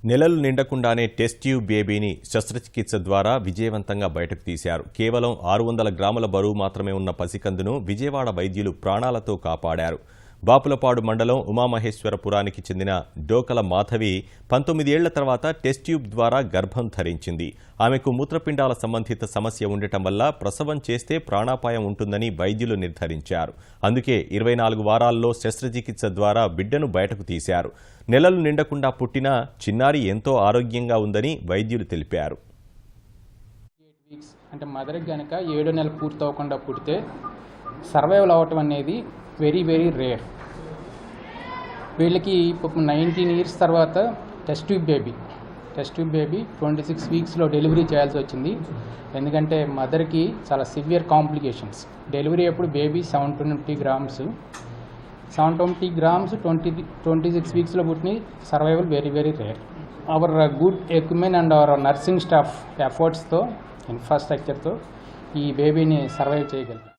నెలలు నిండకుండానే test tube బేబీని శస్త్రచికిత్స ద్వారా విజయవంతంగా బయటకు తీశారు. కేవలం 600 గ్రాముల బరువు మాత్రమే ఉన్న పసికందును విజయవాడ వైద్యులు ప్రాణాలతో కాపాడారు. బాపులపాడు మండలం ఉమామహేశ్వరపురానికి చెందిన డోకల మాధవి 19 ఏళ్ల తర్వాత టెస్ట్ ట్యూబ్ ద్వారా గర్భం ధరించింది. ఆమెకు మూత్రపిండాల సంబంధిత సమస్య ఉండటం వల్ల ప్రసవం చేస్తే ప్రాణాపాయం ఉంటుందని వైద్యులు నిర్ధారించారు. అందుకే 24 వారాల్లో శస్త్రచికిత్స ద్వారా బిడ్డను బయటకు తీశారు. నెలలు నిండకుండా పుట్టిన చిన్నారి ఎంతో ఆరోగ్యంగా ఉందని వైద్యులు తెలిపారు. అంటే మదర్కి కనుక 7వ నెల పూర్తవకుండా పుడితే సర్వైవల్ అవ్వటం అనేది వెరీ రేర్. వీళ్ళకి 19 ఇయర్స్ తర్వాత టెస్ట్ ట్యూబ్ బేబీ 26 వీక్స్లో డెలివరీ చేయాల్సి వచ్చింది. ఎందుకంటే మదర్కి చాలా సివియర్ కాంప్లికేషన్స్. డెలివరీ అప్పుడు బేబీ 720 గ్రామ్స్ 26 వీక్స్లో పుట్టిన survival very rare. Our good equipment and our nursing staff ఎఫర్ట్స్తో ఇన్ఫ్రాస్ట్రక్చర్తో ఈ బేబీని సర్వైవ్ చేయగలిగాం.